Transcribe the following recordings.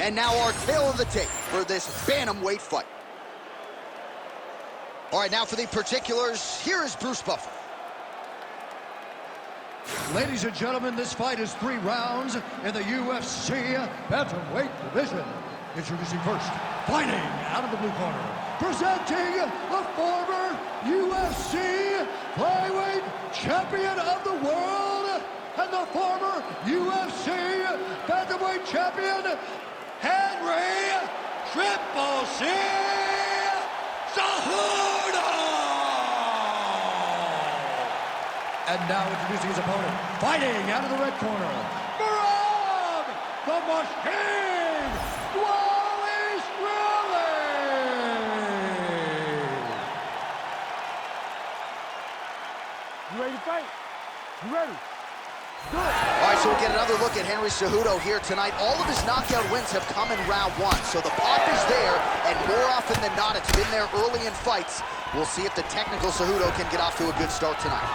And now our tale of the tape for this bantamweight fight. All right, now for the particulars, here is Bruce Buffer. Ladies and gentlemen, this fight is 3 rounds in the UFC bantamweight division. Introducing first, fighting out of the blue corner, presenting the former UFC flyweight champion of the world and the former UFC bantamweight champion, Henry Triple C Cejudo! And now introducing his opponent, fighting out of the red corner, Marab, the Machine, Wallace Riley! You ready to fight? You ready? All right, so we get another look at Henry Cejudo here tonight. All of his knockout wins have come in round 1, so the pop is there, and more often than not, it's been there early in fights. We'll see if the technical Cejudo can get off to a good start tonight.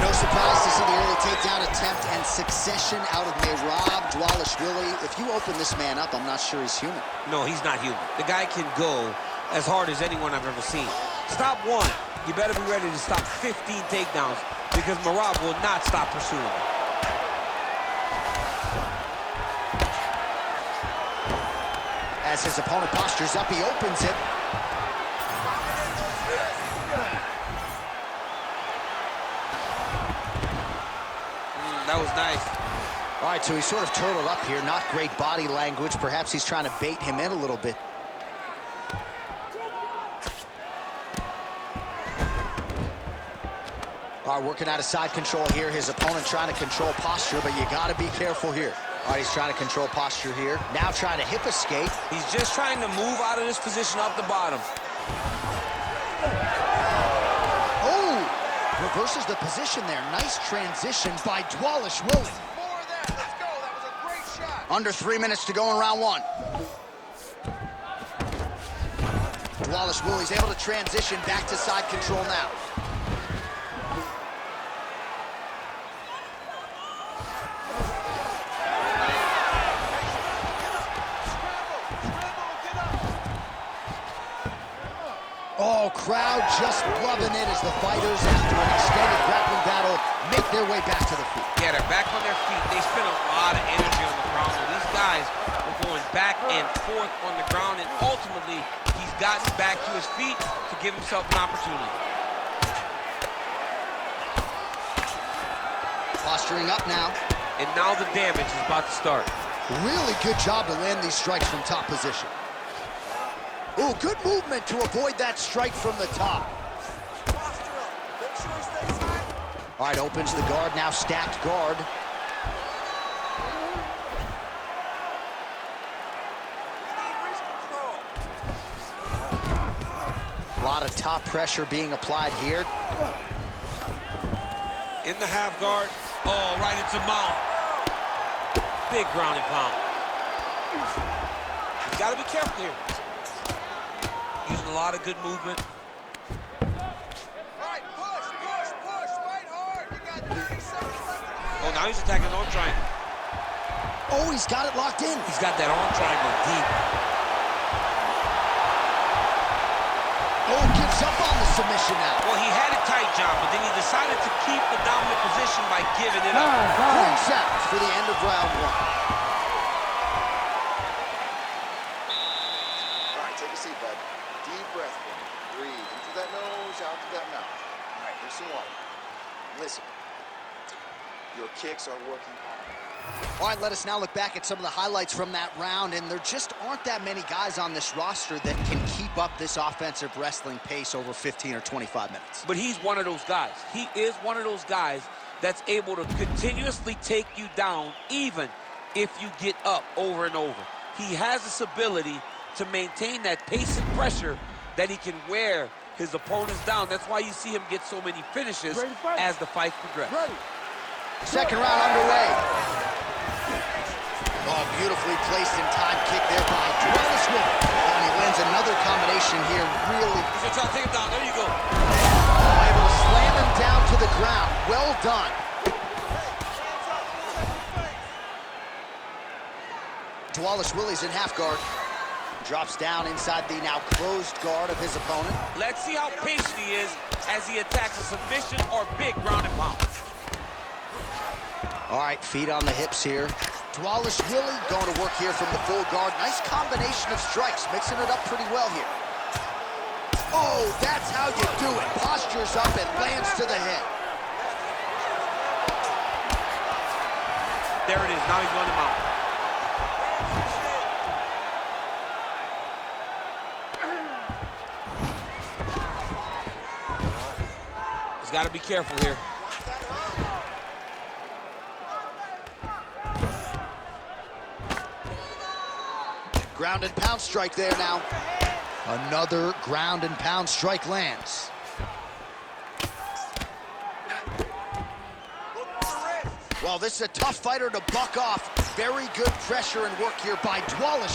No surprise to see the early takedown attempt and succession out of Merab Dvalishvili. If you open this man up, I'm not sure he's human. No, he's not human. The guy can go as hard as anyone I've ever seen. Stop 1. You better be ready to stop 15 takedowns, because Merab will not stop pursuing him. As his opponent postures up, he opens it. That was nice. All right, so he's sort of turtled up here. Not great body language. Perhaps he's trying to bait him in a little bit. All right, working out of side control here. His opponent trying to control posture, but you got to be careful here. All right, he's trying to control posture here. Now trying to hip escape. He's just trying to move out of this position off the bottom. Oh, reverses the position there. Nice transition by Dvalishvili. More of that. Let's go. That was a great shot. Under 3 minutes to go in round 1. Dvalishvili's able to transition back to side control now. Oh, crowd just loving it as the fighters, after an extended grappling battle, make their way back to the feet. Yeah, they're back on their feet. They spent a lot of energy on the ground. So these guys were going back and forth on the ground, and ultimately, he's gotten back to his feet to give himself an opportunity. Posturing up now. And now the damage is about to start. Really good job to land these strikes from top position. Ooh, good movement to avoid that strike from the top. All right, opens the guard, now stacked guard. A lot of top pressure being applied here. In the half guard. Oh, right into mount. Big ground and pound. You gotta be careful here. Using a lot of good movement. All right, push, fight hard. You got 30 seconds left. Oh, now he's attacking arm triangle. Oh, he's got it locked in. He's got that arm triangle deep. Oh, gives up on the submission now. Well, he had it tight, John, but then he decided to keep the dominant position by giving it up. Points out for the end of round 1. Take a seat, bud. Deep breath, boy. Breathe in through that nose, out through that mouth. All right, here's some water. Listen, your kicks are working hard. All right, let us now look back at some of the highlights from that round, and there just aren't that many guys on this roster that can keep up this offensive wrestling pace over 15 or 25 minutes. But he's one of those guys. He is one of those guys that's able to continuously take you down, even if you get up over and over. He has this ability to maintain that pace and pressure that he can wear his opponents down. That's why you see him get so many finishes as the fight progresses. Second round underway. Oh, beautifully placed in time kick there by Dvalishvili. And he lands another combination here, really. He's gonna try to take him down. There you go. Oh, able to slam him down to the ground. Well done. Willy's in half guard. Drops down inside the now closed guard of his opponent. Let's see how patient he is as he attacks a submission or big ground and pound. All right, feet on the hips here. Willy going to work here from the full guard. Nice combination of strikes, mixing it up pretty well here. Oh, that's how you do it. Postures up and lands to the head. There it is. Now he's going to mount. He's got to be careful here. Ground and pound strike there now. Another ground and pound strike lands. Well, this is a tough fighter to buck off. Very good pressure and work here by Willy.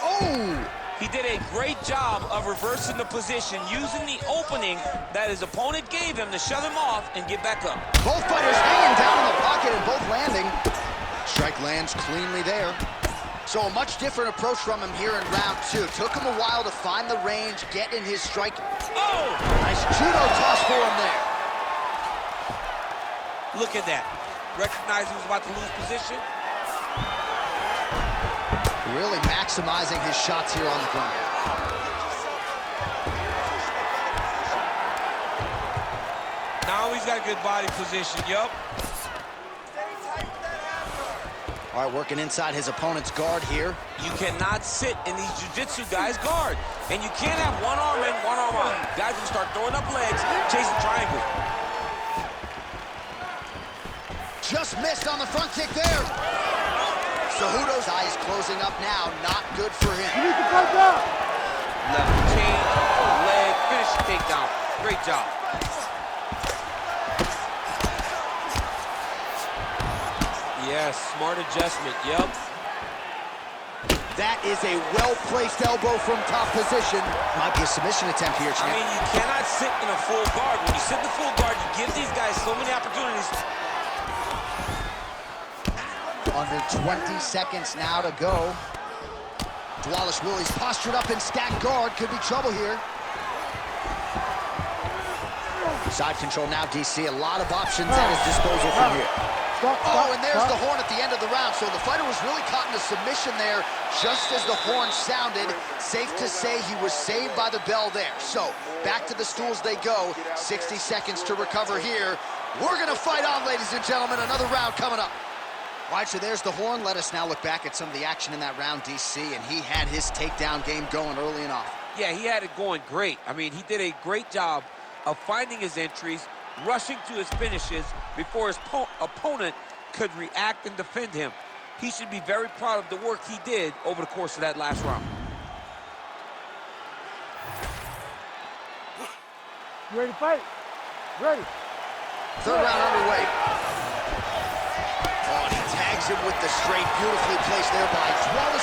Oh! He did a great job of reversing the position, using the opening that his opponent gave him to shut him off and get back up. Both fighters hanging down in the pocket and both landing. Strike lands cleanly there. So a much different approach from him here in round two. Took him a while to find the range, get in his strike. Oh! Nice judo toss for him there. Look at that. Recognized he was about to lose position. Really maximizing his shots here on the ground. Now he's got a good body position, yup. All right, working inside his opponent's guard here. You cannot sit in these jiu-jitsu guys' guard. And you can't have one arm in, one arm out. Guys will start throwing up legs, chasing triangle. Just missed on the front kick there. Cejudo's eyes closing up now. Not good for him. You need to cut down. Left change, leg, finish the takedown. Great job. Yes, smart adjustment, yup. That is a well-placed elbow from top position. Might be a submission attempt here, champ. I mean, you cannot sit in a full guard. When you sit in the full guard, you give these guys so many opportunities. Under 20 seconds now to go. Willy's postured up in stacked guard. Could be trouble here. Side control now, DC. A lot of options at his disposal from here. Oh, and there's the horn at the end of the round. So the fighter was really caught in a submission there just as the horn sounded. Safe to say he was saved by the bell there. So back to the stools they go. 60 seconds to recover here. We're going to fight on, ladies and gentlemen. Another round coming up. All right, so there's the horn. Let us now look back at some of the action in that round, DC, and he had his takedown game going early and often. Yeah, he had it going great. I mean, he did a great job of finding his entries, rushing to his finishes before his opponent could react and defend him. He should be very proud of the work he did over the course of that last round. You ready to fight? Ready. Third round underway. Oh, and he tags him with the straight, beautifully placed there by Willy.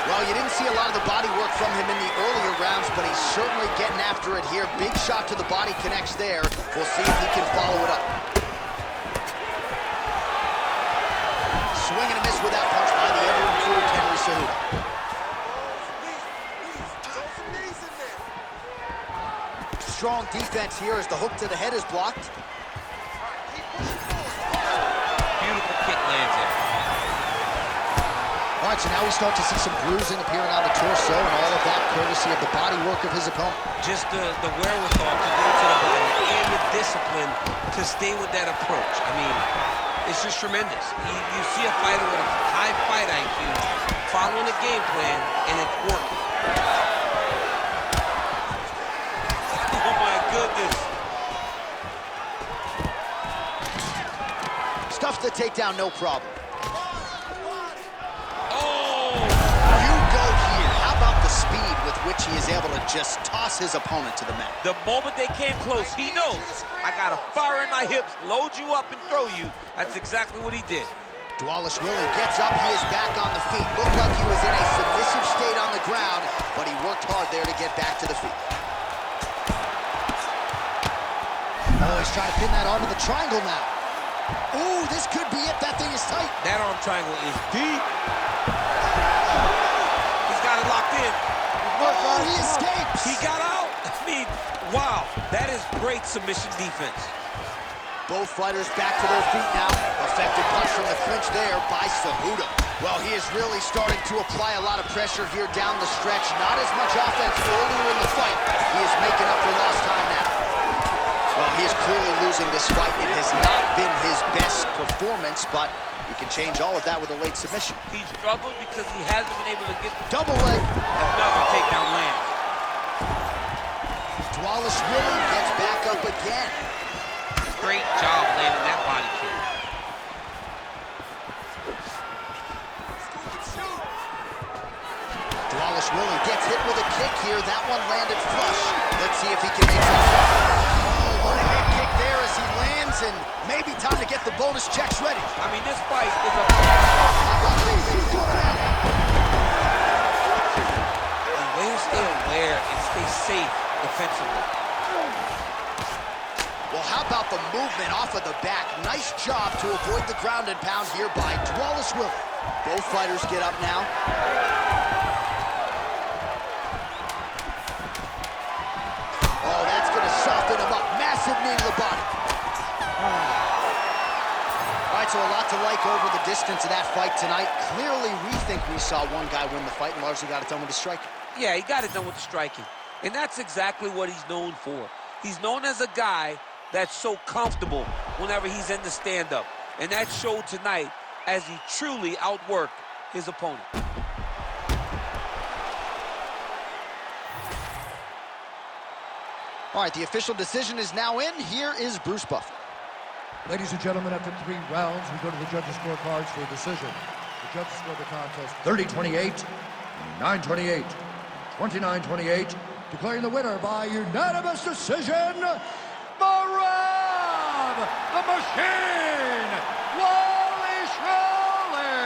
Well, you didn't see a lot of the body work from him in the earlier rounds, but he's certainly getting after it here. Big shot to the body connects there. We'll see if he can follow it up. Swing and a miss with that punch by the ever-improved Henry Cejudo. Strong defense here as the hook to the head is blocked. Beautiful kick lands there. All right, so now we start to see some bruising appearing on the torso, and all of that courtesy of the body work of his opponent. Just the wherewithal to go to the body and the discipline to stay with that approach. I mean, it's just tremendous. You see a fighter with a high fight IQ following a game plan, and it's working. Oh, my goodness. Stuffs the takedown, no problem. Speed with which he is able to just toss his opponent to the mat. The moment they came close, he knows, I got a fire in my hips, load you up and throw you. That's exactly what he did. Willy gets up, he is back on the feet. Looked like he was in a submissive state on the ground, but he worked hard there to get back to the feet. Oh, he's trying to pin that arm in the triangle now. Ooh, this could be it. That thing is tight. That arm triangle is deep. He's got it locked in. Oh, he escapes. He got out. I mean, wow. That is great submission defense. Both fighters back to their feet now. Effective punch from the clinch there by Cejudo. Well, he is really starting to apply a lot of pressure here down the stretch. Not as much offense earlier in the fight. He is making up for lost time now. Well, he is clearly losing this fight. It has not been his best performance, but he can change all of that with a late submission. He struggled because he hasn't been able to get Double leg. another takedown land. Wallace Willie gets back up again. Great job landing that body kick. Wallace Willie gets hit with a kick here. That one landed flush. Let's see if he can make that. Oh, what a head kick there as he lands, and maybe time to get the bonus checks ready. I mean, this fight is a... The way to stay aware and stay safe defensively. Well, how about the movement off of the back? Nice job to avoid the ground and pound here by Wallace Willie. Both fighters get up now. Oh, that's going to soften him up. Massive knee to the body. All right, so a lot to like over the distance of that fight tonight. Clearly, we think we saw one guy win the fight and largely got it done with the striking. Yeah, he got it done with the striking. And that's exactly what he's known for. He's known as a guy that's so comfortable whenever he's in the stand-up. And that showed tonight as he truly outworked his opponent. All right, the official decision is now in. Here is Bruce Buffer. Ladies and gentlemen, after 3 rounds, we go to the judges' scorecards for a decision. The judges scored the contest 30-28, 9-28, 29-28, declaring the winner by unanimous decision, Marab the Machine, Wally Shirley.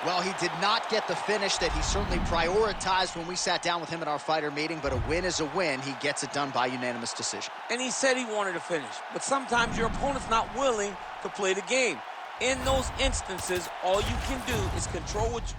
Well, he did not get the finish that he certainly prioritized when we sat down with him at our fighter meeting, but a win is a win. He gets it done by unanimous decision. And he said he wanted to finish. But sometimes your opponent's not willing to play the game. In those instances, all you can do is control what you...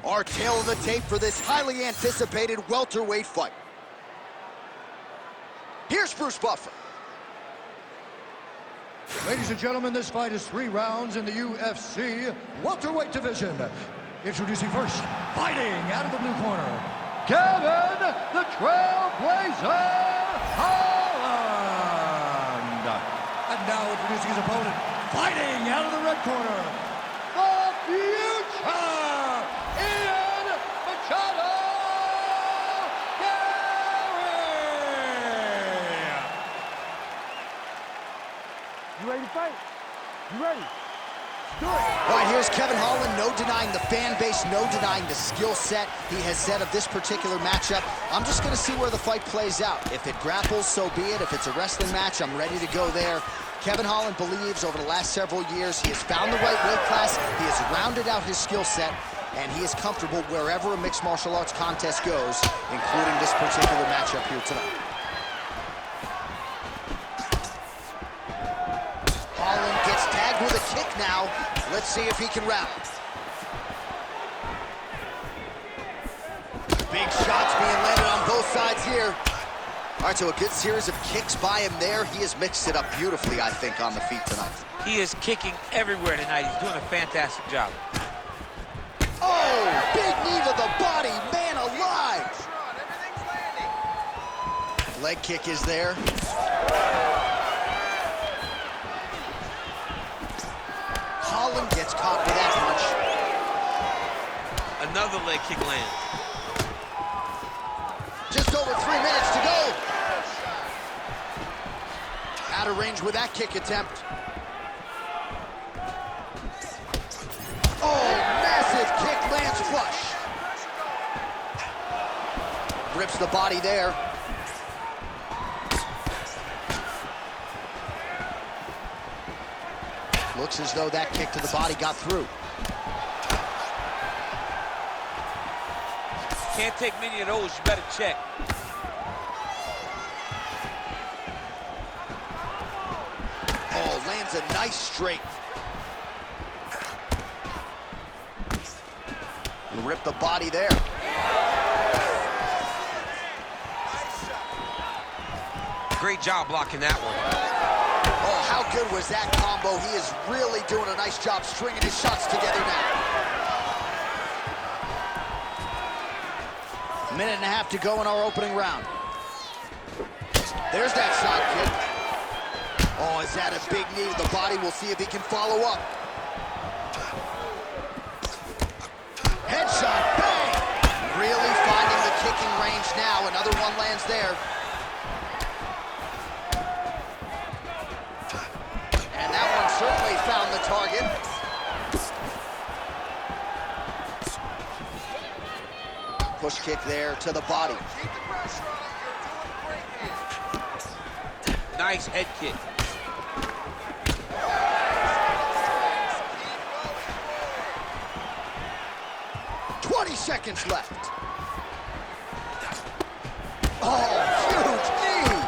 Our tail of the tape for this highly anticipated welterweight fight. Here's Bruce Buffer. Ladies and gentlemen, this fight is 3 rounds in the UFC welterweight division. Introducing first, fighting out of the blue corner, Kevin the Trailblazer Holland. And now introducing his opponent, fighting out of the red corner, the future, You ready to fight? You ready? Let's do it. All right, here's Kevin Holland. No denying the fan base, no denying the skill set he has said of this particular matchup. I'm just going to see where the fight plays out. If it grapples, so be it. If it's a wrestling match, I'm ready to go there. Kevin Holland believes over the last several years he has found the right weight class, he has rounded out his skill set, and he is comfortable wherever a mixed martial arts contest goes, including this particular matchup here tonight. Holland gets tagged with a kick now. Let's see if he can rally. Big shots being landed on both sides here. All right, so a good series of kicks by him there. He has mixed it up beautifully, I think, on the feet tonight. He is kicking everywhere tonight. He's doing a fantastic job. Oh, big knee to the body, man alive. Leg kick is there. Holland gets caught with that punch. Another leg kick lands. Just over 3 minutes to go. Out of range with that kick attempt. Oh, massive kick lands flush. Rips the body there. Looks as though that kick to the body got through. Can't take many of those, you better check. Oh, lands a nice straight. And rip the body there. Great job blocking that one. Oh, how good was that combo? He is really doing a nice job stringing his shots together now. Minute and a half to go in our opening round. There's that side kick. Oh, is that a big knee to the body? We'll see if he can follow up. Headshot, bang! Really finding the kicking range now. Another one lands there. And that one certainly found the target. Push kick there to the body. Keep the pressure on. You're doing great here. Nice head kick. Keep going. 20 seconds left. Oh, huge knee.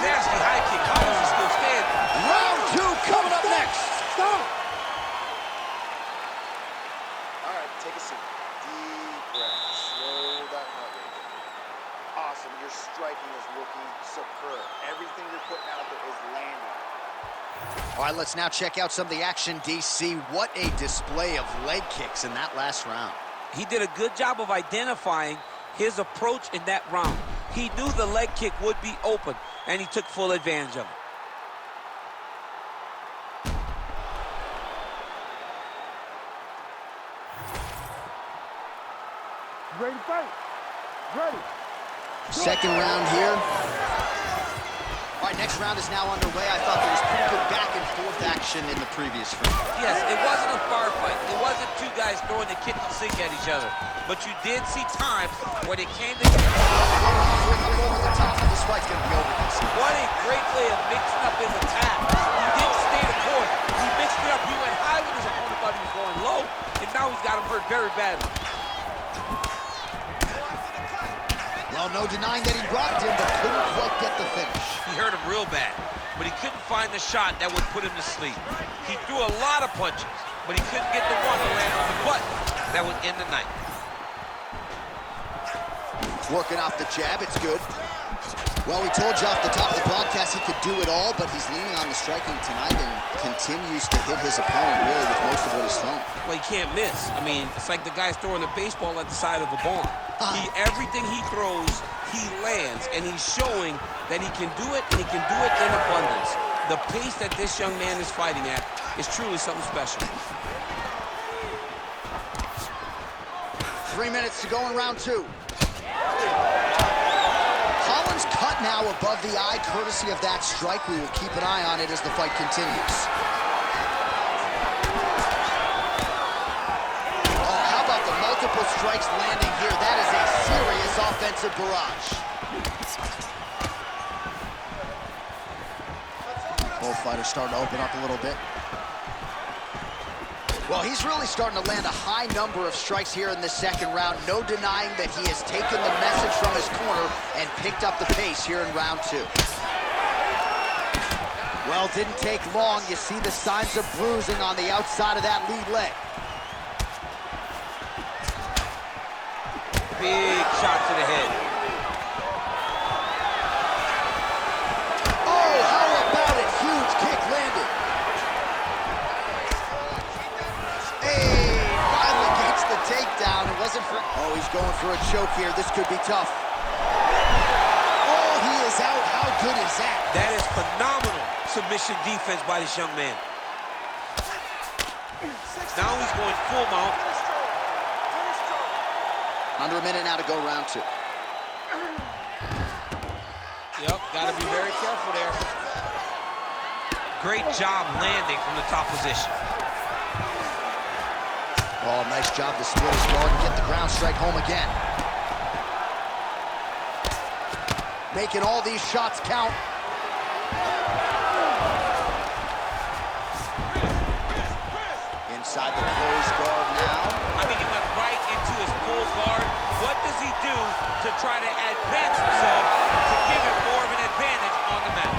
Nasty high kick. How is he still standing? Round 2 coming up next. Stop! All right, take a seat. Deep breath. Slow that heart rate down. Awesome. Your striking is looking superb. Everything you're putting out there is landing. All right, let's now check out some of the action, DC. What a display of leg kicks in that last round. He did a good job of identifying his approach in that round. He knew the leg kick would be open, and he took full advantage of it. You ready to fight? Ready. Second round here. All right, next round is now underway. I thought there was pretty good back and forth action in the previous round. Yes, it wasn't a bar fight. It wasn't two guys throwing the kitchen sink at each other. But you did see times where they came together. Over the top, and this fight's going to be over. What a great way of mixing up his attack. He didn't stay the course. He mixed it up. He went high when his opponent thought he was going low, and now he's got him hurt very badly. Well, no denying that he rocked him, but couldn't quite get the finish. He hurt him real bad, but he couldn't find the shot that would put him to sleep. He threw a lot of punches, but he couldn't get the one to land on the button that would end the night. Working off the jab, it's good. Well, we told you off the top of the broadcast he could do it all, but he's leaning on the striking tonight and continues to hit his opponent really with most of what he's thrown. Well, he can't miss. I mean, it's like the guy's throwing a baseball at the side of a barn. Everything he throws, he lands, and he's showing that he can do it, and he can do it in abundance. The pace that this young man is fighting at is truly something special. 3 minutes to go in round 2. Holland's cut now above the eye, courtesy of that strike. We will keep an eye on it as the fight continues. Oh, how about the multiple strikes landing here? That is a serious offensive barrage. Both fighters starting to open up a little bit. Well, he's really starting to land a high number of strikes here in the second round. No denying that he has taken the message from his corner and picked up the pace here in round 2. Well, didn't take long. You see the signs of bruising on the outside of that lead leg. Big shot to the head. Oh, how about it? Huge kick landed. Takedown. It wasn't for... Oh, he's going for a choke here. This could be tough. Oh, he is out. How good is that? That is phenomenal submission defense by this young man. Now he's going full mount. Under a minute now to go round 2. Yep, got to be very careful there. Great job landing from the top position. Oh, nice job to split his guard and get the ground strike home again. Making all these shots count. Inside the closed guard now. I mean, he went right into his full guard. What does he do to try to advance himself to give him more of an advantage on the mat?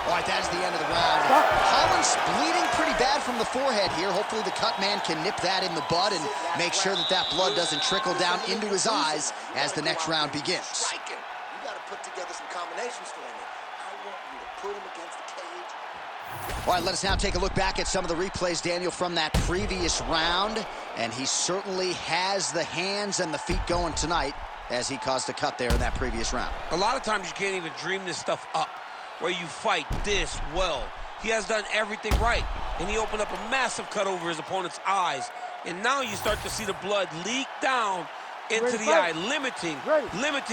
All right, that's the end of the round. Holland's bleeding pretty bad from the forehead here. Hopefully the cut man can nip that in the bud and make sure that that blood doesn't trickle down into his eyes as the next round begins. Striking. You got to put together some combinations for me. I want you to put him against the cage. All right, let us now take a look back at some of the replays, Daniel, from that previous round. And he certainly has the hands and the feet going tonight as he caused a cut there in that previous round. A lot of times you can't even dream this stuff up, where you fight this well. He has done everything right, and he opened up a massive cut over his opponent's eyes. And now you start to see the blood leak down into the eye, limiting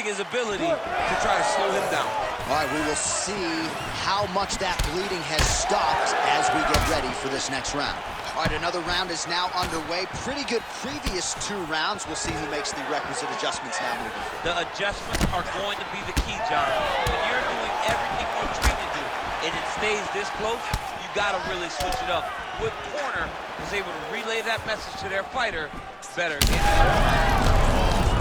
his ability to try to slow him down. All right, we will see how much that bleeding has stopped as we get ready for this next round. All right, another round is now underway. Pretty good previous 2 rounds. We'll see who makes the requisite adjustments now moving forward. The adjustments are going to be the key, John. When you're doing everything you're trained to do, and it stays this close, you got to really switch it up. What corner was able to relay that message to their fighter better?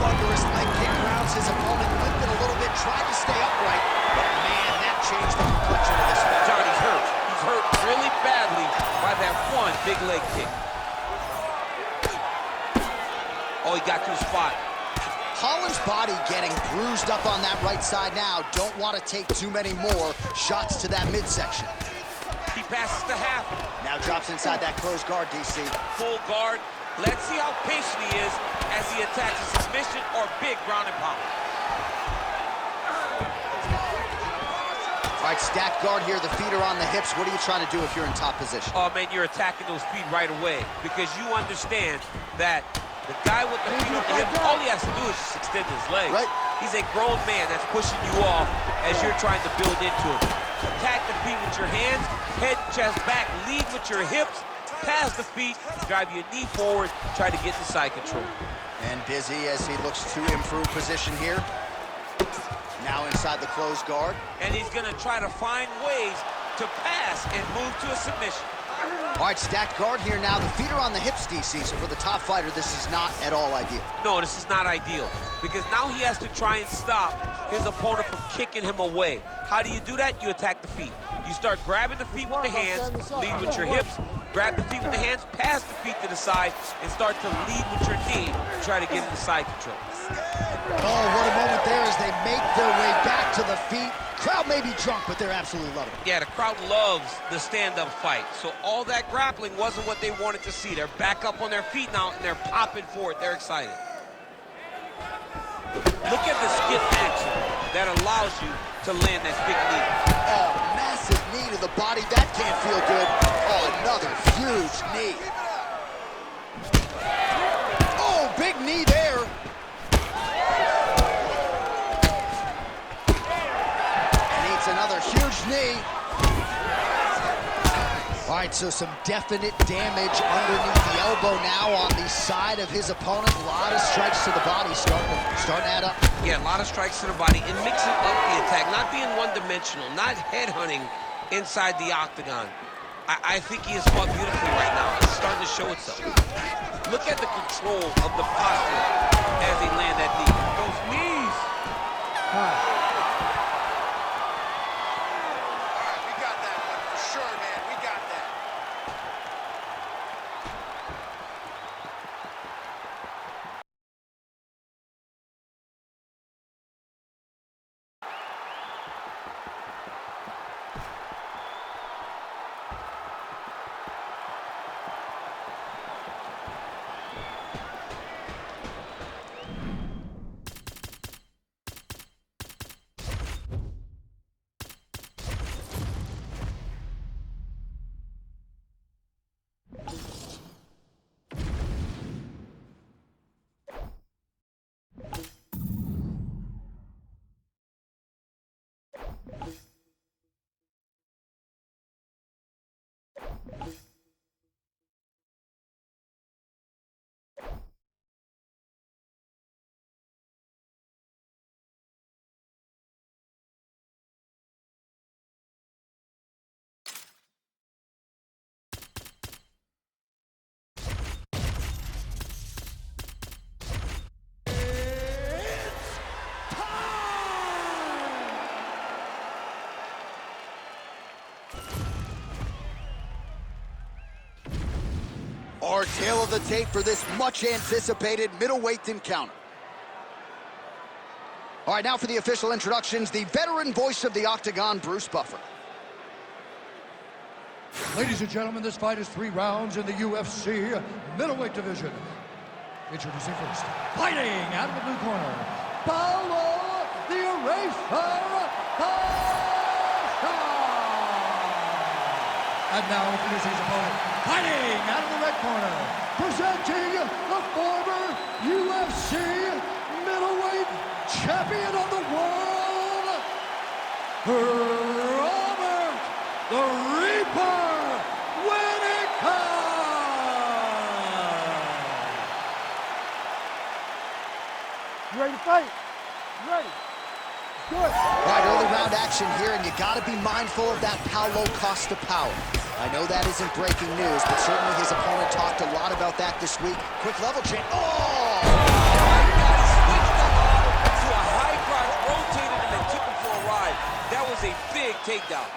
Thunderous leg kick grounds his opponent, limped it a little bit, tried to stay upright, but man, that changed the complexion of this fight. John, he's hurt. He's hurt really badly by that one big leg kick. Oh, he got to the spot. Holland's body getting bruised up on that right side now. Don't want to take too many more shots to that midsection. He passes to half. Now drops inside that closed guard, DC. Full guard. Let's see how patient he is as he attacks a submission or big ground and pound. All right, stacked guard here. The feet are on the hips. What are you trying to do if you're in top position? Oh, man, you're attacking those feet right away because you understand that the guy with the feet on the hips, all he has to do is just extend his legs. Right. He's a grown man that's pushing you off as you're trying to build into him. Attack the feet with your hands, head, chest back, lead with your hips, pass the feet, drive your knee forward, try to get the side control. And busy as he looks to improve position here. Now inside the closed guard. And he's going to try to find ways to pass and move to a submission. All right, stacked guard here now. The feet are on the hips, DC, so for the top fighter, this is not at all ideal. No, this is not ideal because now he has to try and stop his opponent from kicking him away. How do you do that? You attack the feet. You start grabbing the feet with the hands, lead with your hips, grab the feet with the hands, pass the feet to the side, and start to lead with your knee to try to get into side control. Oh, what a moment there as they make their way back to the feet. Crowd may be drunk, but they're absolutely loving it. Yeah, the crowd loves the stand-up fight. So all that grappling wasn't what they wanted to see. They're back up on their feet now, and they're popping for it. They're excited. Look at the skip action that allows you to land that big knee. Oh, massive knee to the body. That can't feel good. Oh, another huge knee. Oh, big knee there. Another huge knee. All right, so some definite damage underneath the elbow now on the side of his opponent. A lot of strikes to the body starting to add up. Yeah, a lot of strikes to the body and mixing up the attack, not being one-dimensional, not head-hunting inside the octagon. I think he has fought beautifully right now. It's starting to show itself. Look at the control of the posture as they land that knee. Those knees. Our tail of the tape for this much-anticipated middleweight encounter. All right, now for the official introductions, the veteran voice of the Octagon, Bruce Buffer. Ladies and gentlemen, this fight is 3 rounds in the UFC middleweight division. Introducing first, fighting out of the blue corner, Paulo the Eraser Costa. And now introducing his opponent, fighting out of the red corner, presenting the former UFC middleweight champion of the world, Robert the Reaper Whittaker. You ready to fight? You ready? Good. All right, early round action here, and you got to be mindful of that Paulo Costa power. I know that isn't breaking news, but certainly his opponent talked a lot about that this week. Quick level change. Oh! Switched the arm to a high crotch, rotated him and took him for a ride. That was a big takedown.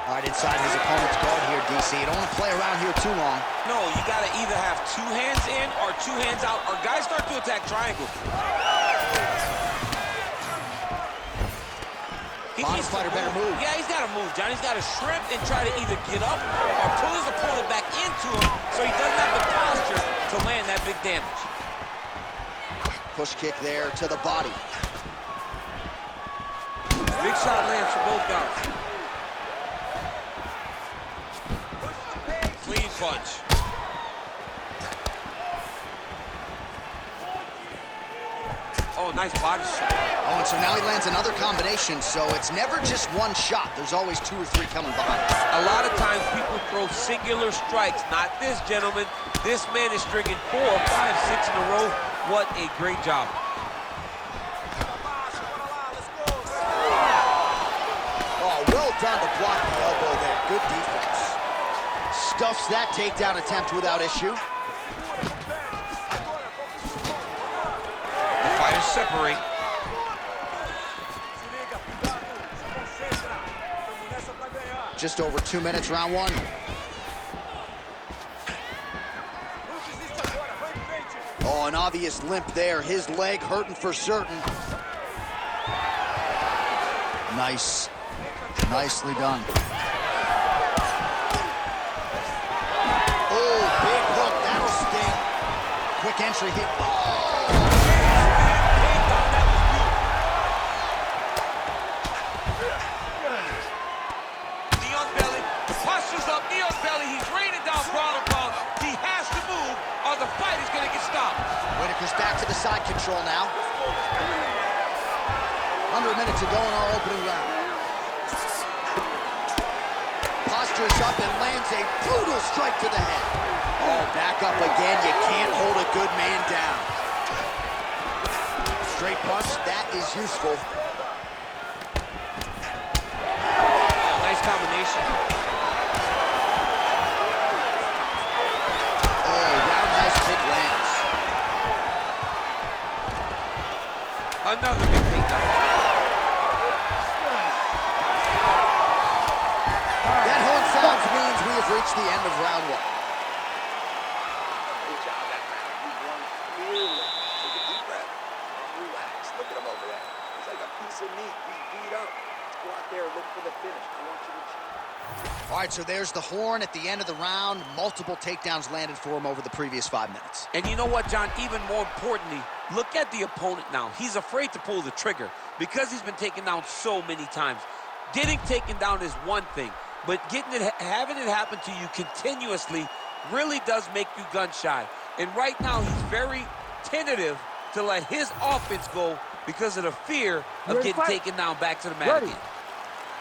All right, inside his opponent's guard here, DC. You don't want to play around here too long. No, you got to either have 2 hands in or 2 hands out, or guys start to attack triangles. Bottom fighter better move. Yeah, he's got to move, John. He's got to shrimp and try to either get up or pull his opponent back into him so he doesn't have the posture to land that big damage. Push kick there to the body. Big shot lands for both guys. Clean punch. Oh, nice body shot. Oh, and so now he lands another combination, so it's never just one shot. There's always 2 or 3 coming behind. A lot of times people throw singular strikes. Not this gentleman. This man is stringing 4, 5, 6 in a row. What a great job. Oh, well done to block the elbow there. Good defense. Stuffs that takedown attempt without issue. The fighters separate. Just over 2 minutes, round 1. Oh, an obvious limp there. His leg hurting for certain. Nice. Nicely done. Oh, big hook. That'll sting. Quick entry hit. Oh! Whittaker's back to the side control now. Under a minute to go in our opening round. Postures up and lands a brutal strike to the head. Oh, back up again. You can't hold a good man down. Straight punch, that is useful. Oh, nice combination. Oh, roundhouse kick lands. Another big takedown. That horn sounds means we have reached the end of round 1. Good job, that round. You won clearly. Take a deep breath. Relax. Look at him over there. He's like a piece of meat. He's beat up. Go out there and look for the finish. I want you to achieve. All right, so there's the horn at the end of the round. Multiple takedowns landed for him over the previous 5 minutes. And you know what, John? Even more importantly, look at the opponent now. He's afraid to pull the trigger because he's been taken down so many times. Getting taken down is one thing, but having it happen to you continuously really does make you gun shy. And right now, he's very tentative to let his offense go because of the fear of getting taken down back to the mat again.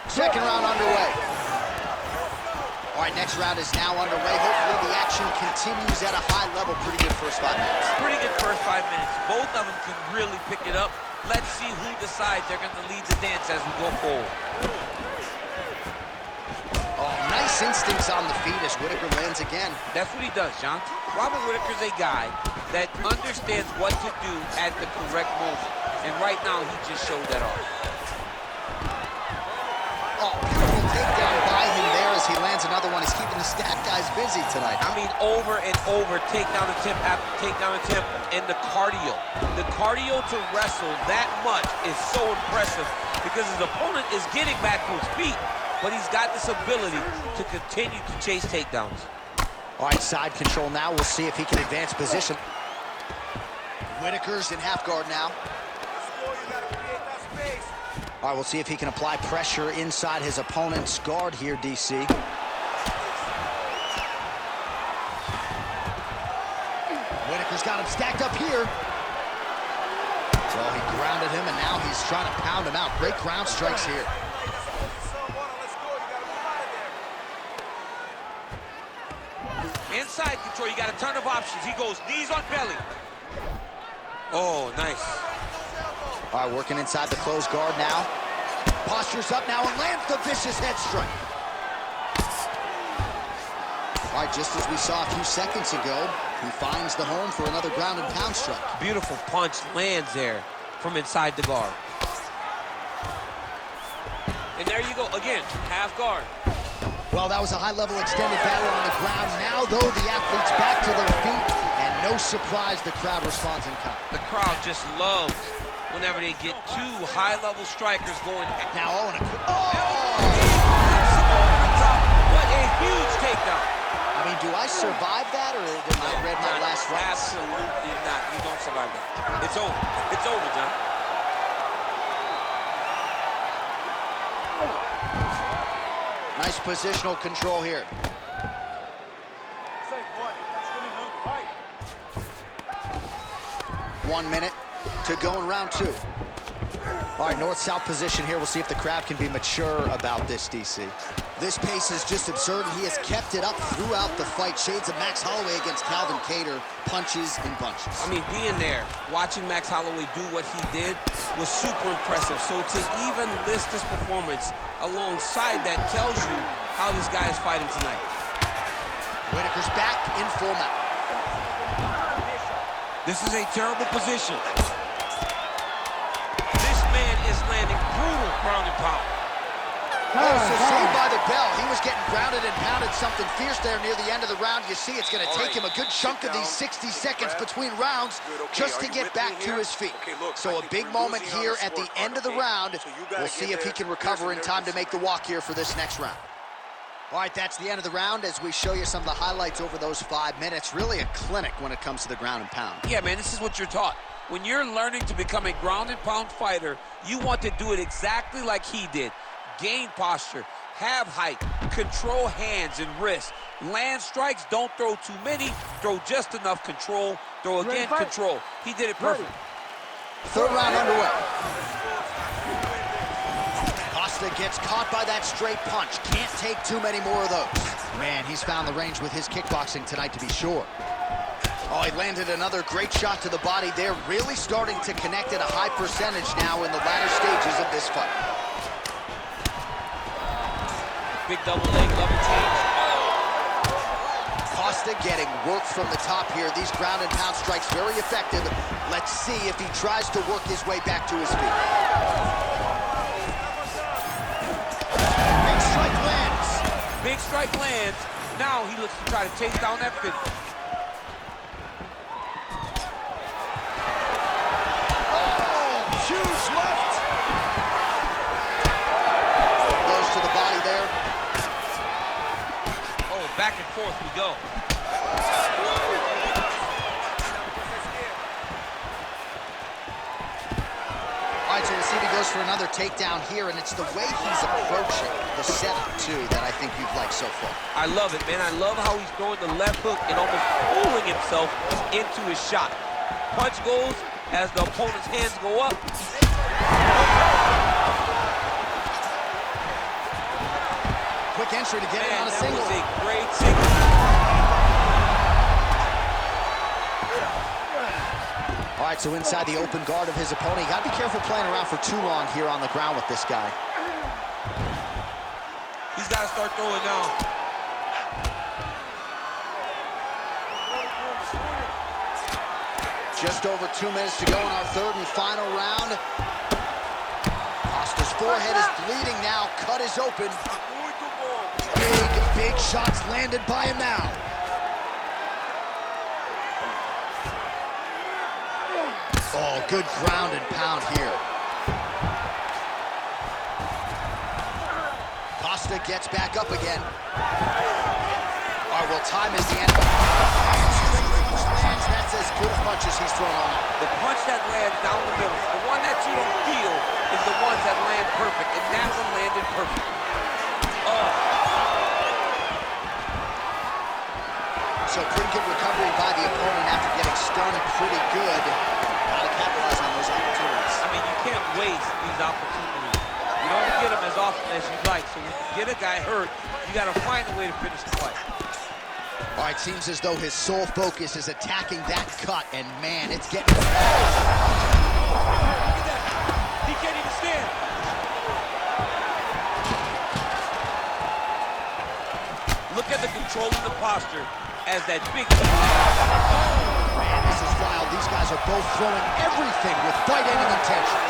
Second round underway. All right, next round is now underway. Hopefully the action continues at a high level. Pretty good first 5 minutes. Pretty good first 5 minutes. Both of them can really pick it up. Let's see who decides they're going to lead the dance as we go forward. Oh, nice instincts on the feet as Whittaker lands again. That's what he does, John. Robert Whittaker's a guy that understands what to do at the correct moment. And right now, he just showed that off. Oh, beautiful takedown by him there as he lands another one. He's keeping the stat guys busy tonight. I mean, over and over, takedown attempt after takedown attempt, and the cardio. The cardio to wrestle that much is so impressive because his opponent is getting back to his feet, but he's got this ability to continue to chase takedowns. All right, side control now. We'll see if he can advance position. Whitaker's in half guard now. All right, we'll see if he can apply pressure inside his opponent's guard here, DC. Whitaker's got him stacked up here. Well, he grounded him, and now he's trying to pound him out. Great ground strikes here. Inside control, you got a ton of options. He goes knees on belly. Oh, nice. All right, working inside the closed guard now. Postures up now and lands the vicious head strike. All right, just as we saw a few seconds ago, he finds the home for another ground and pound strike. Beautiful punch lands there from inside the guard. And there you go, again, half guard. Well, that was a high-level extended battle on the ground. Now, though, the athletes back to their feet, and no surprise, the crowd responds in kind. The crowd just loves whenever they get two high-level strikers going. Now, What a huge takedown. I mean, do I survive that, or did I read my last rights? Absolutely not. You don't survive that. It's over. It's over, John. Nice positional control here. 1 minute to go in round two. All right, north-south position here. We'll see if the crowd can be mature about this, DC. This pace is just absurd, and he has kept it up throughout the fight. Shades of Max Holloway against Calvin Kattar, punches and bunches. I mean, being there, watching Max Holloway do what he did was super impressive. So to even list this performance alongside that tells you how this guy is fighting tonight. Whitaker's back in full mount. This is a terrible position. This man is landing brutal ground and pound. So saved by the bell. He was getting grounded and pounded something fierce there near the end of the round. You see it's going to take him a good chunk of these 60 seconds between rounds just to get back to his feet. So a big moment here at the end of the round. We'll see if he can recover in time to make the walk here for this next round. All right, that's the end of the round as we show you some of the highlights over those 5 minutes. Really a clinic when it comes to the ground and pound. Yeah, man, this is what you're taught. When you're learning to become a ground and pound fighter, you want to do it exactly like he did. Gain posture, have height, control hands and wrists, land strikes, don't throw too many, throw just enough, control, throw again, control. He did it perfect. Third round underway. Costa gets caught by that straight punch. Can't take too many more of those. Man, he's found the range with his kickboxing tonight, to be sure. Oh, he landed another great shot to the body there. Really starting to connect at a high percentage now in the latter stages of this fight. Big double leg, double change. Costa getting work from the top here. These ground and pound strikes very effective. Let's see if he tries to work his way back to his feet. Big strike lands. Big strike lands. Now he looks to try to chase down that finish. Oh, huge left. Goes to the body there. Back and forth we go. All right, so we'll see if he goes for another takedown here, and it's the way he's approaching the setup, too, that I think you've liked so far. I love it, man. I love how he's throwing the left hook and almost pulling himself into his shot. Punch goes as the opponent's hands go up. Quick entry to get it on a single. That was a great single. All right, so inside the open guard of his opponent. You got to be careful playing around for too long here on the ground with this guy. He's got to start throwing now. Just over 2 minutes to go in our third and final round. Costa's forehead is bleeding now. Cut is open. Big shots landed by him now. Oh, good ground and pound here. Costa gets back up again. All right, well, time is the end. That's as good a punch as he's thrown all night. The punch that lands down the middle, the one that you don't feel, is the ones that land perfect, and that one landed perfect. So pretty good recovery by the opponent after getting stunned pretty good. Gotta capitalize on those opportunities. I mean, you can't waste these opportunities. You don't get them as often as you'd like, so when you get a guy hurt, you gotta find a way to finish the fight. All right, seems as though his sole focus is attacking that cut, and man, it's getting... Look at that. He can't even stand. Look at the control of the posture as that big... Man, this is wild. These guys are both throwing everything with fight-ending intentions.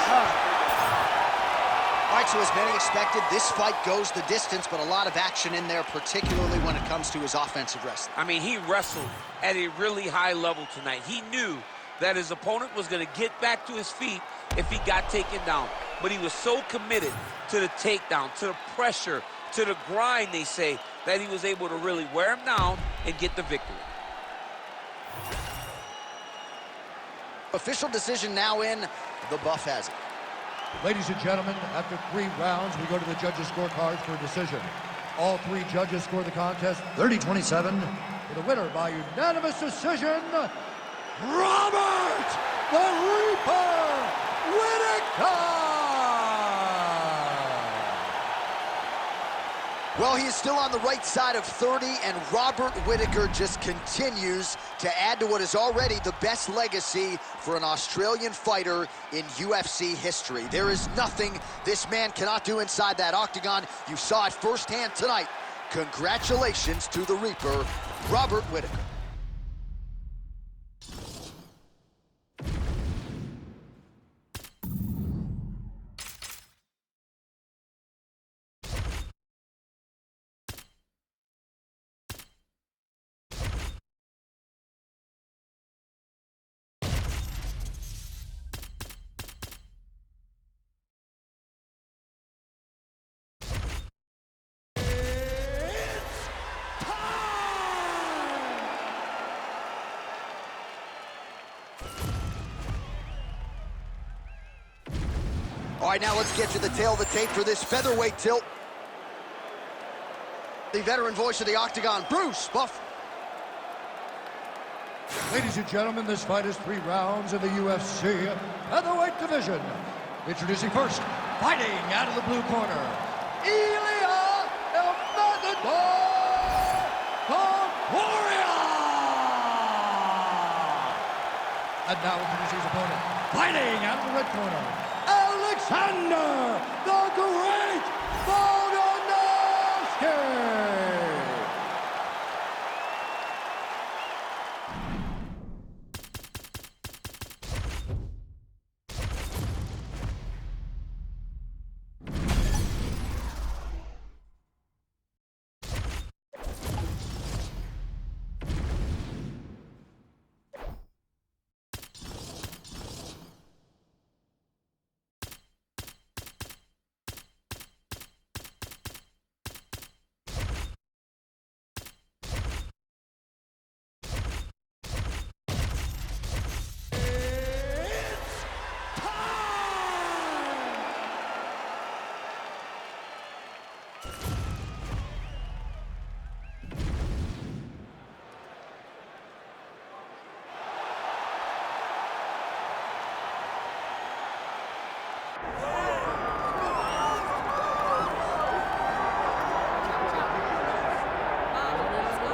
All right, so as many expected, this fight goes the distance, but a lot of action in there, particularly when it comes to his offensive wrestling. I mean, he wrestled at a really high level tonight. He knew that his opponent was going to get back to his feet if he got taken down. But he was so committed to the takedown, to the pressure, to the grind, they say, that he was able to really wear him down and get the victory. Official decision now in. The buff has it. Ladies and gentlemen, after 3 rounds, we go to the judges' scorecards for a decision. All 3 judges score the contest 30-27. For the winner by unanimous decision, Robert the Reaper Whittaker! Well, he is still on the right side of 30, and Robert Whittaker just continues to add to what is already the best legacy for an Australian fighter in UFC history. There is nothing this man cannot do inside that octagon. You saw it firsthand tonight. Congratulations to the Reaper, Robert Whittaker. All right, now let's get to the tail of the tape for this featherweight tilt. The veteran voice of the octagon, Bruce Buff. Ladies and gentlemen, this fight is 3 rounds in the UFC featherweight division. Introducing first, fighting out of the blue corner, Ilya El Matador Concordia! And now introducing his opponent, fighting out of the red corner, Alexander the Great Volkanovski!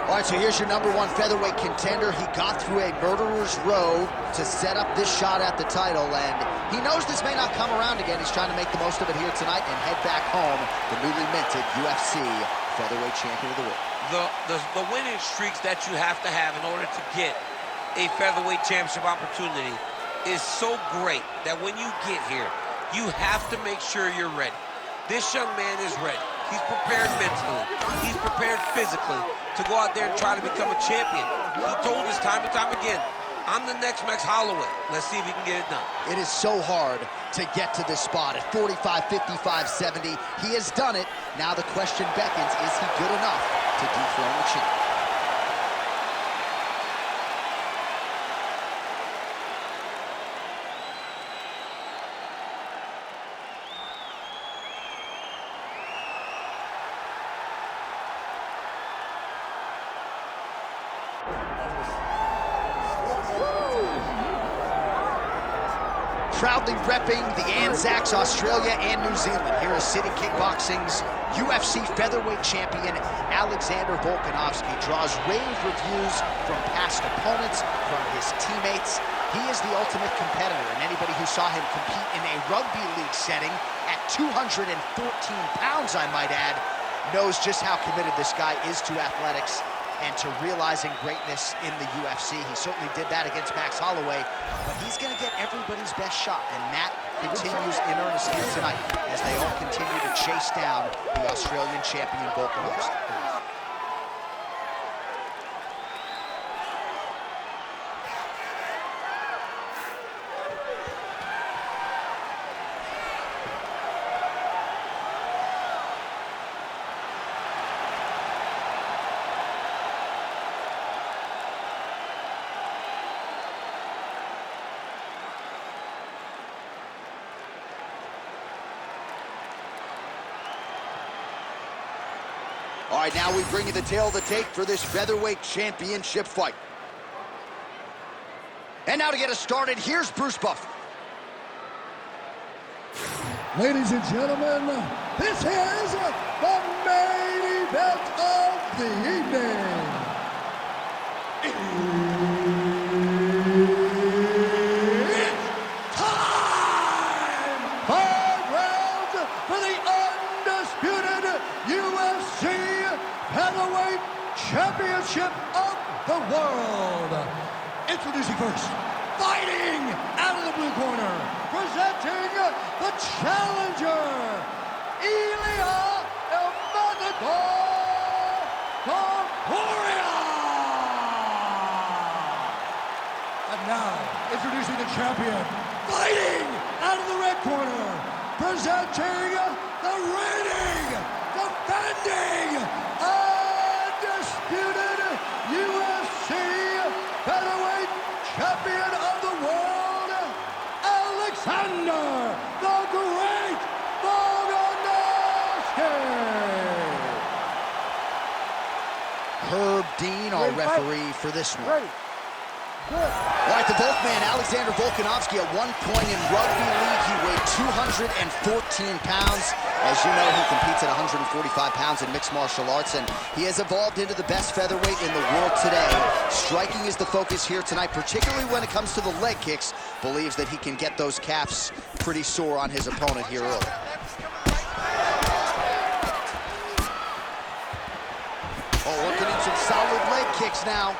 All right, so here's your #1 featherweight contender. He got through a murderer's row to set up this shot at the title, and he knows this may not come around again. He's trying to make the most of it here tonight and head back home, the newly minted UFC featherweight champion of the world. The winning streaks that you have to have in order to get a featherweight championship opportunity is so great that when you get here, you have to make sure you're ready. This young man is ready. He's prepared mentally. He's prepared physically to go out there and try to become a champion. He told us time and time again, I'm the next Max Holloway. Let's see if he can get it done. It is so hard to get to this spot at 45, 55, 70. He has done it. Now the question beckons, is he good enough to dethrone the champ? Proudly repping the Anzacs, Australia and New Zealand. Here is City Kickboxing's UFC featherweight champion, Alexander Volkanovski. Draws rave reviews from past opponents, from his teammates. He is the ultimate competitor, and anybody who saw him compete in a rugby league setting at 214 pounds, I might add, knows just how committed this guy is to athletics and to realizing greatness in the UFC. He certainly did that against Max Holloway, but he's going to get everybody's best shot, and that continues in earnest here tonight as they all continue to chase down the Australian champion Volkanovski. All right, now we bring you the tail of the tape for this featherweight championship fight. And now to get us started, here's Bruce Buffer. Ladies and gentlemen, this is the main event of the evening. It's time! 5 rounds for the undisputed UFC Heavyweight Championship of the world. Introducing first, fighting out of the blue corner, presenting the challenger, Ilia El Matador Topuria. And now, introducing the champion, fighting out of the red corner, presenting the reigning, defending, undisputed UFC Featherweight Champion of the world, Alexander the Great Volkanovski. Herb Dean, our referee for this one. Ready. Good. All right, the Volkman, Alexander Volkanovski, at one point in rugby league, he weighed 214 pounds. As you know, he competes at 145 pounds in mixed martial arts, and he has evolved into the best featherweight in the world today. Striking is the focus here tonight, particularly when it comes to the leg kicks. Believes that he can get those calves pretty sore on his opponent here early. Oh, looking at some solid leg kicks now.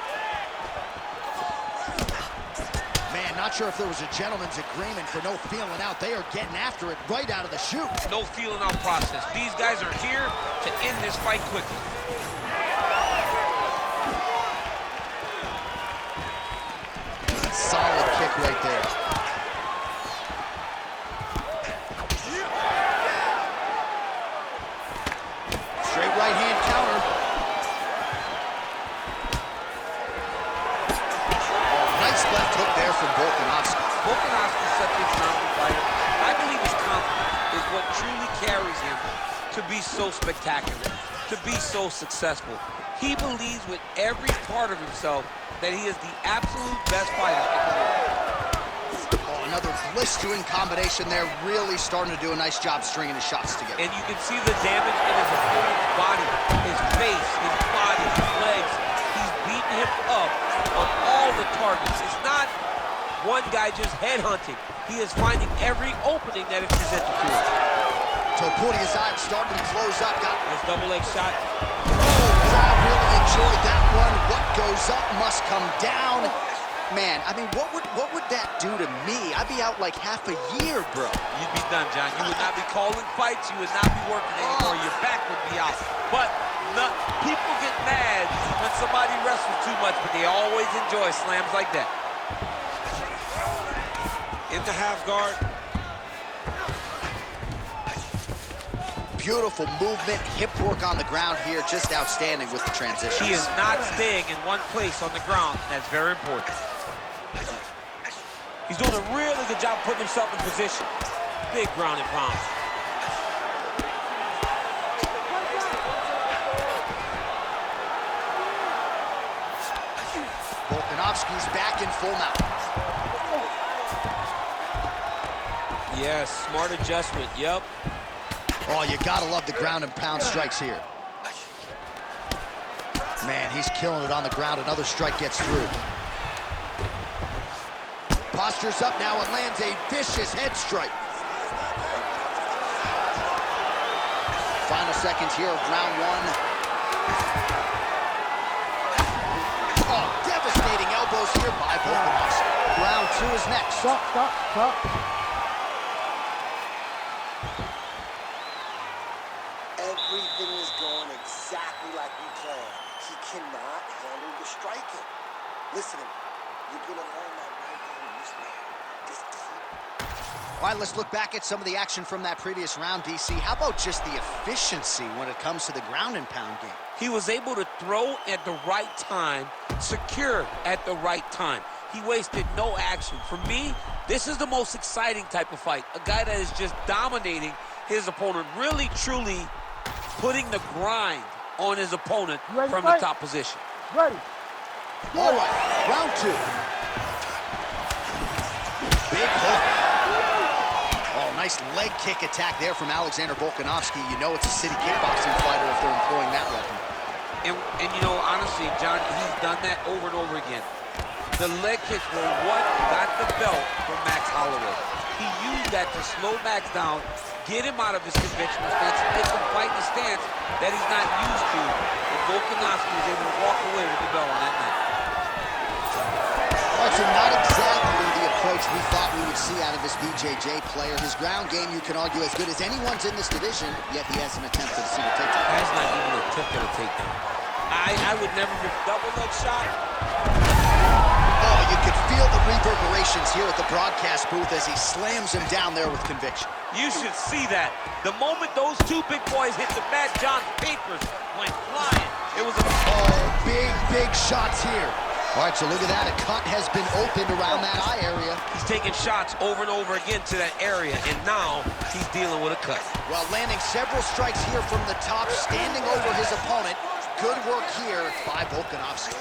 Not sure if there was a gentleman's agreement for no feeling out. They are getting after it right out of the chute. No feeling out process. These guys are here to end this fight quickly. Solid kick right there. Straight right hand counter. Nice left hook there from Volkanovski. Volkanovski is such a phenomenal fighter. I believe his confidence is what truly carries him to be so spectacular, to be so successful. He believes with every part of himself that he is the absolute best fighter in the world. Oh, another blistering combination there, really starting to do a nice job stringing his shots together. And you can see the damage in his opponent's body, his face, his body, his legs. He's beating him up on all the targets. It's not one guy just headhunting. He is finding every opening that is presented to him. Topuria's eyes starting to close up. Got His double leg shot. crowd really enjoyed that one. What goes up must come down. Man, I mean, what would that do to me? I'd be out like half a year, bro. You'd be done, John. You would not be calling fights. You would not be working anymore. Your back would be out. But people get mad when somebody wrestles too much, but they always enjoy slams like that. In the half guard. Beautiful movement, hip work on the ground here, just outstanding with the transition. He is not staying in one place on the ground. That's very important. He's doing a really good job putting himself in position. Big ground and pound. Volkanovski's back in full mount. Yes, smart adjustment, yep. Oh, you gotta love the ground and pound strikes here. Man, he's killing it on the ground. Another strike gets through. Postures up now and lands a vicious head strike. Final seconds here of round one. Oh, devastating elbows here by Volkanovski. Round two is next. Stop. Everything is going exactly like we planned. He cannot handle the striking. Listen to me. You're going to learn that right hand use, man. Just keep. All right, let's look back at some of the action from that previous round, DC. How about just the efficiency when it comes to the ground and pound game? He was able to throw at the right time, secure at the right time. He wasted no action. For me, this is the most exciting type of fight. A guy that is just dominating his opponent, really, truly putting the grind on his opponent from the top position. Ready. All right, round two. Big hook. Oh, nice leg kick attack there from Alexander Volkanovski. You know it's a city kickboxing fighter if they're employing that weapon. And you know, honestly, John, he's done that over and over again. The leg kicks were what got the belt from Max Holloway. He used that to slow Max down, get him out of his conventional stance, make him fight in a stance that he's not used to. And Volkanovski was able to walk away with the belt on that night. All right, so not exactly the approach we thought we would see out of this BJJ player. His ground game, you can argue, as good as anyone's in this division, yet he hasn't attempted a single takedown. That's not even an attempt at a takedown. I would never double that shot. Oh, you could feel the reverberations here at the broadcast booth as he slams him down there with conviction. You should see that. The moment those two big boys hit the mat, John's papers went flying. It was a... Oh, big shots here. All right, so look at that. A cut has been opened around that eye area. He's taking shots over and over again to that area, and now he's dealing with a cut. Well, landing several strikes here from the top, standing over his opponent. Good work here by Volkanovski.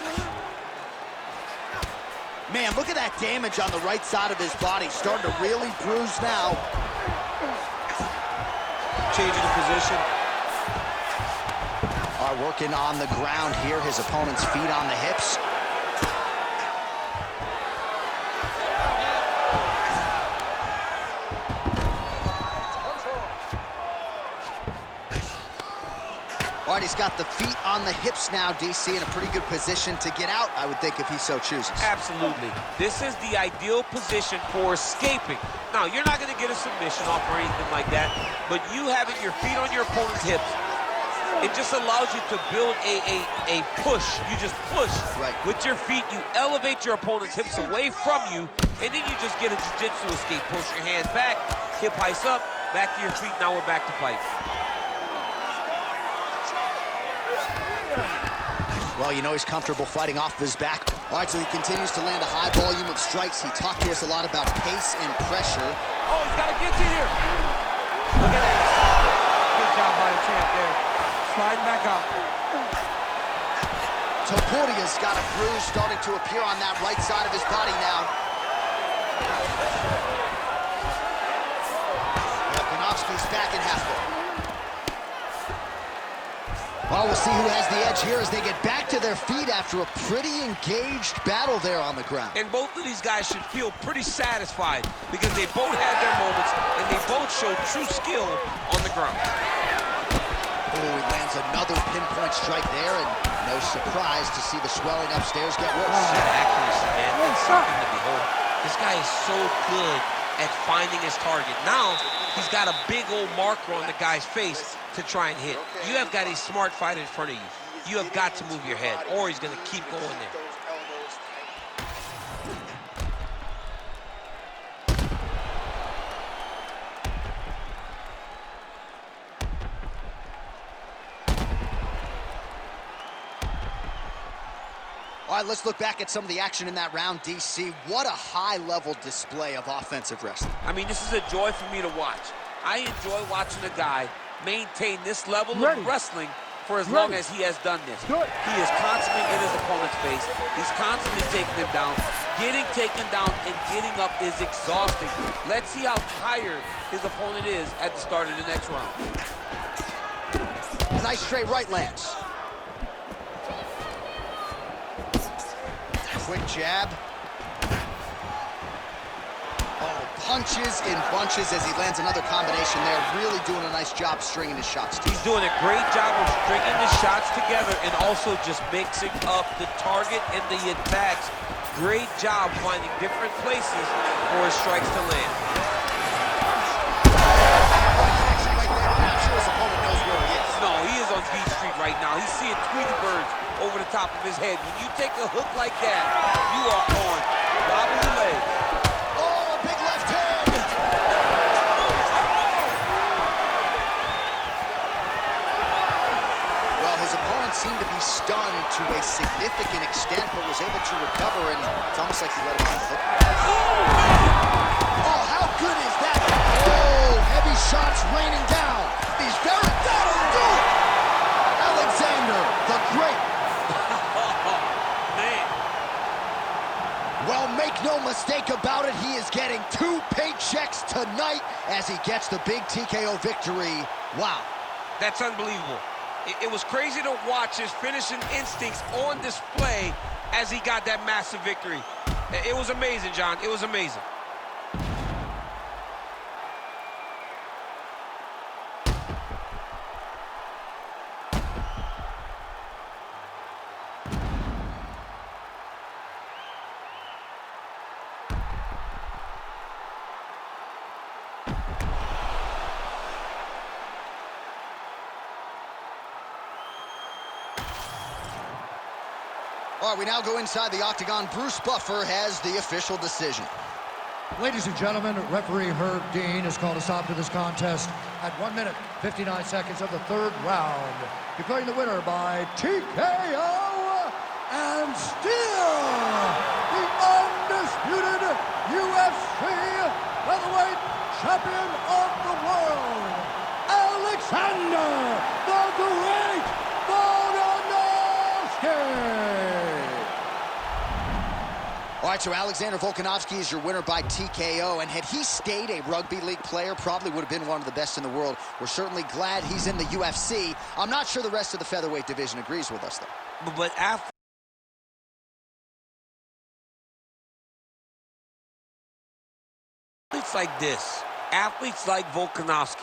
Man, look at that damage on the right side of his body. Starting to really bruise now. Changing the position. All right, working on the ground here. His opponent's feet on the hips. All right, he's got the feet on the hips now, DC, in a pretty good position to get out, I would think, if he so chooses. Absolutely. This is the ideal position for escaping. Now, you're not going to get a submission off or anything like that, but you having your feet on your opponent's hips, it just allows you to build a push. You just push with your feet. You elevate your opponent's hips away from you, and then you just get a jiu-jitsu escape. Push your hands back, hip heights up, back to your feet. Now we're back to fight. Well, you know he's comfortable fighting off his back. All right, so he continues to land a high volume of strikes. He talked to us a lot about pace and pressure. Oh, he's got a guillotine here. Look at that. Good job by the champ there. Sliding back up. Topuria's got a bruise starting to appear on that right side of his body now. Volkanovski's back in half guard. Well, we'll see who has the edge here as they get back to their feet after a pretty engaged battle there on the ground. And both of these guys should feel pretty satisfied because they both had their moments and they both showed true skill on the ground. Oh, he lands another pinpoint strike there, and No surprise to see the swelling upstairs get worse. That accuracy, man, it's something to behold. This guy is so good at finding his target. Now, he's got a big old marker on the guy's face to try and hit. You have got a smart fighter in front of you. You have got to move your head, or he's going to keep going there. All right, let's look back at some of the action in that round, DC. What a high-level display of offensive wrestling. I mean, this is a joy for me to watch. I enjoy watching a guy maintain this level of wrestling for as long as he has done this. He is constantly in his opponent's face. He's constantly taking him down. Getting taken down and getting up is exhausting. Let's see how tired his opponent is at the start of the next round. Nice straight right lands. Quick jab. Oh, punches in bunches as he lands another combination there. Really doing a nice job stringing his shots. He's doing a great job of stringing the shots together and also just mixing up the target and the attacks. Great job finding different places for his strikes to land. I'm not sure his opponent knows where he is. No, he is on Beach Street right now. He's seeing Tweety birds over the top of his head. When you take a hook like that, you are on wobbly legs. Oh, a big left hand! Well, his opponent seemed to be stunned to a significant extent, but was able to recover, and it's almost like he let him off the hook. Oh, how good is that? Oh, heavy shots raining down. These very... That'll do it! Alexander, the Great. Well, make no mistake about it, he is getting 2 paychecks tonight as he gets the big TKO victory. Wow. That's unbelievable. It was crazy to watch his finishing instincts on display as he got that massive victory. It was amazing, John. It was amazing. All right, we now go inside the octagon. Bruce Buffer has the official decision. Ladies and gentlemen, referee Herb Dean has called a stop to this contest at 1 minute, 59 seconds of the 3rd round, declaring the winner by TKO and still the undisputed UFC featherweight champion of the world, Alexander the Great Volkanovski. All right, so Alexander Volkanovski is your winner by TKO, and had he stayed a rugby league player, probably would have been one of the best in the world. We're certainly glad he's in the UFC. I'm not sure the rest of the featherweight division agrees with us, though. But athletes like this, athletes like Volkanovski,